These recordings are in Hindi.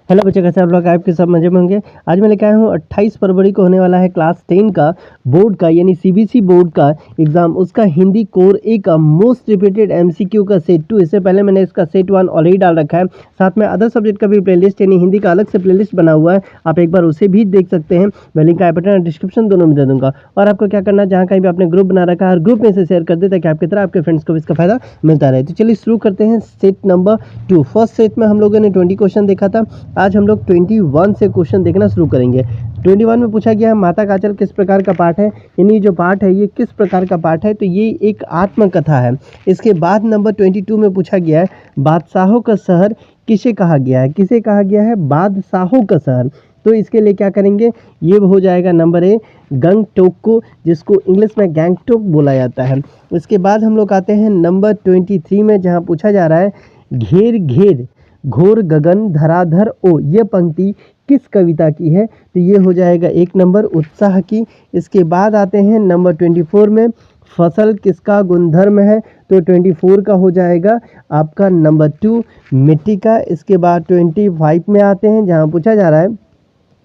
हेलो बच्चे, कैसे आप लोग? आपके सब मजे में होंगे। आज मैं लेकर आया हूँ 28 फरवरी को होने वाला है क्लास 10 का बोर्ड का यानी सीबीएसई बोर्ड का एग्जाम, उसका हिंदी कोर ए का मोस्ट रिपीटेड एमसीक्यू का सेट 2। इससे पहले मैंने इसका सेट 1 ऑलरेडी डाल रखा है, साथ में अदर सब्जेक्ट का भी प्लेलिस्ट यानी हिंदी का अलग से प्लेलिस्ट बना हुआ है, आप एक बार उसे भी देख सकते हैं। मैं लिंक आई बटन और डिस्क्रिप्शन दोनों में दे दूंगा। और आपको क्या करना है, जहाँ कहीं भी आपने ग्रुप बना रखा है हर ग्रुप में से शेयर कर दे ताकि आपकी तरह आपके फ्रेंड्स को भी इसका फायदा मिलता रहे। तो चलिए शुरू करते हैं सेट नंबर 2। फर्स्ट सेट में हम लोगों ने 20 क्वेश्चन देखा था, आज हम लोग 21 से क्वेश्चन देखना शुरू करेंगे। 21 में पूछा गया है माता का आंचल किस प्रकार का पाठ है, यानी जो पाठ है ये किस प्रकार का पाठ है, तो ये एक आत्मकथा है। इसके बाद नंबर 22 में पूछा गया है बादशाहों का शहर किसे कहा गया है, किसे कहा गया है बादशाहों का शहर। तो इसके लिए क्या करेंगे, ये हो जाएगा नंबर ए गंगटोक को, जिसको इंग्लिश में गैंगटोक बोला जाता है। इसके बाद हम लोग आते हैं नंबर 23 में, जहाँ पूछा जा रहा है घेर घेर घोर गगन धराधर ओ, ये पंक्ति किस कविता की है, तो ये हो जाएगा एक नंबर उत्साह की। इसके बाद आते हैं नंबर 24 में फसल किसका गुणधर्म है, तो 24 का हो जाएगा आपका नंबर 2 मिट्टी का। इसके बाद 25 में आते हैं, जहाँ पूछा जा रहा है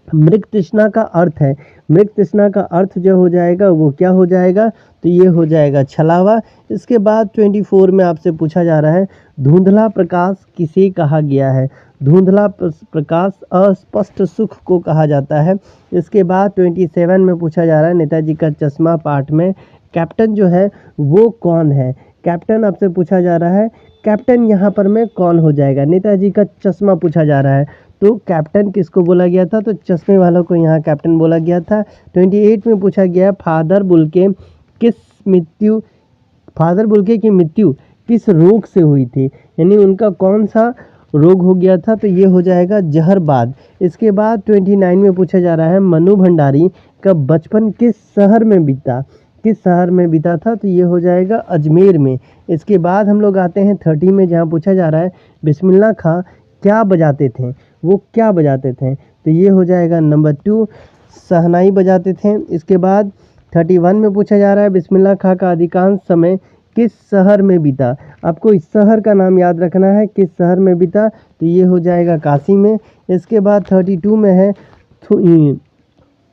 मृग तृष्णा का अर्थ है, मृग तृष्णा का अर्थ जो हो जाएगा वो क्या हो जाएगा, तो ये हो जाएगा छलावा। इसके बाद 24 में आपसे पूछा जा रहा है धुंधला प्रकाश किसे कहा गया है, धुंधला प्रकाश अस्पष्ट सुख को कहा जाता है। इसके बाद 27 में पूछा जा रहा है नेताजी का चश्मा पाठ में कैप्टन जो है वो कौन है, कैप्टन आपसे पूछा जा रहा है, कैप्टन यहाँ पर में कौन हो जाएगा, नेताजी का चश्मा पूछा जा रहा है तो कैप्टन किसको बोला गया था, तो चश्मे वालों को यहाँ कैप्टन बोला गया था। 28 में पूछा गया फादर बुल्के की मृत्यु किस रोग से हुई थी, यानी उनका कौन सा रोग हो गया था, तो ये हो जाएगा जहरबाद। इसके बाद 29 में पूछा जा रहा है मनु भंडारी का बचपन किस शहर में बीता, किस शहर में बीता था, तो ये हो जाएगा अजमेर में। इसके बाद हम लोग आते हैं 30 में, जहाँ पूछा जा रहा है बिस्मिल्लाह खां क्या बजाते थे, वो क्या बजाते थे, तो ये हो जाएगा नंबर 2 शहनाई बजाते थे। इसके बाद 31 में पूछा जा रहा है बिस्मिल्लाह खां का अधिकांश समय किस शहर में बीता, आपको इस शहर का नाम याद रखना है किस शहर में बीता, तो ये हो जाएगा काशी में। इसके बाद 32 में है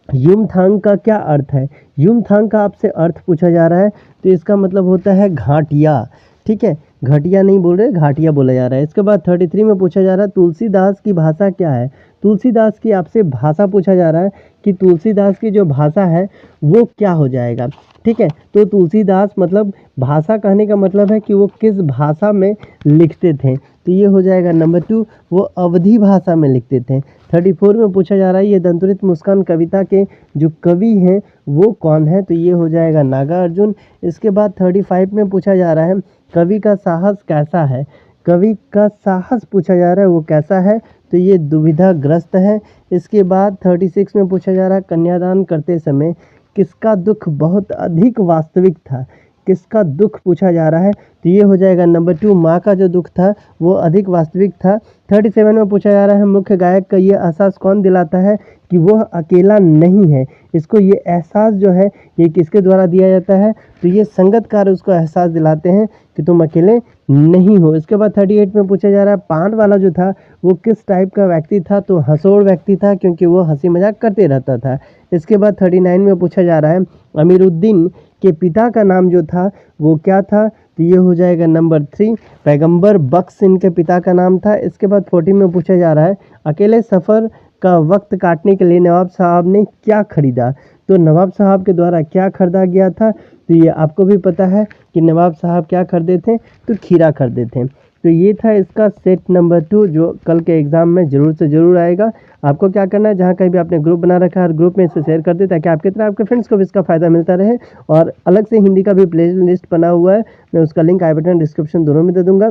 युमथांग का क्या अर्थ है, युमथांग का आपसे अर्थ पूछा जा रहा है, तो इसका मतलब होता है घाटिया, ठीक है, घटिया नहीं बोल रहे, घाटिया बोला जा रहा है। इसके बाद 33 में पूछा जा रहा है तुलसीदास की भाषा क्या है, तुलसीदास की आपसे भाषा पूछा जा रहा है कि तुलसीदास की जो भाषा है वो क्या हो जाएगा, ठीक है। तो तुलसीदास मतलब भाषा कहने का मतलब है कि वो किस भाषा में लिखते थे, तो ये हो जाएगा नंबर 2 वो अवधी भाषा में लिखते थे। 34 में पूछा जा रहा है ये दंतुरित मुस्कान कविता के जो कवि हैं वो कौन है, तो ये हो जाएगा नागार्जुन। इसके बाद 35 में पूछा जा रहा है कवि का साहस कैसा है, कवि का साहस पूछा जा रहा है वो कैसा है, तो ये दुविधाग्रस्त है। इसके बाद 36 में पूछा जा रहा है कन्यादान करते समय किसका दुख बहुत अधिक वास्तविक था, किसका दुख पूछा जा रहा है, तो ये हो जाएगा नंबर 2 माँ का जो दुख था वो अधिक वास्तविक था। 37 में पूछा जा रहा है मुख्य गायक का ये एहसास कौन दिलाता है कि वह अकेला नहीं है, इसको ये एहसास जो है ये किसके द्वारा दिया जाता है, तो ये संगतकार उसको एहसास दिलाते हैं कि तुम अकेले नहीं हो। इसके बाद 38 में पूछा जा रहा है पान वाला जो था वो किस टाइप का व्यक्ति था, तो हंसोड़ व्यक्ति था क्योंकि वो हंसी मजाक करते रहता था। इसके बाद 39 में पूछा जा रहा है अमीरुद्दीन के पिता का नाम जो था वो क्या था, तो ये हो जाएगा नंबर 3 पैगंबर बख्श इनके पिता का नाम था। इसके बाद 40 में पूछा जा रहा है अकेले सफ़र का वक्त काटने के लिए नवाब साहब ने क्या खरीदा, तो नवाब साहब के द्वारा क्या खरीदा गया था, तो ये आपको भी पता है कि नवाब साहब क्या खरीदे थे, तो खीरा खरीदे थे। तो ये था इसका सेट नंबर 2 जो कल के एग्ज़ाम में ज़रूर से ज़रूर आएगा। आपको क्या करना है, जहाँ कहीं भी आपने ग्रुप बना रखा है हर ग्रुप में इसे शेयर कर दे ताकि आपकी तरह आपके फ्रेंड्स को भी इसका फ़ायदा मिलता रहे। और अलग से हिंदी का भी प्ले लिस्ट बना हुआ है, मैं उसका लिंक आई बटन डिस्क्रिप्शन दोनों में दे दूँगा,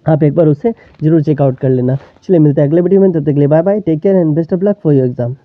आप एक बार उसे ज़रूर चेकआउट कर लेना। चलिए मिलते हैं अगले वीडियो में, तब तक के लिए bye bye, take care and best of luck for your exam.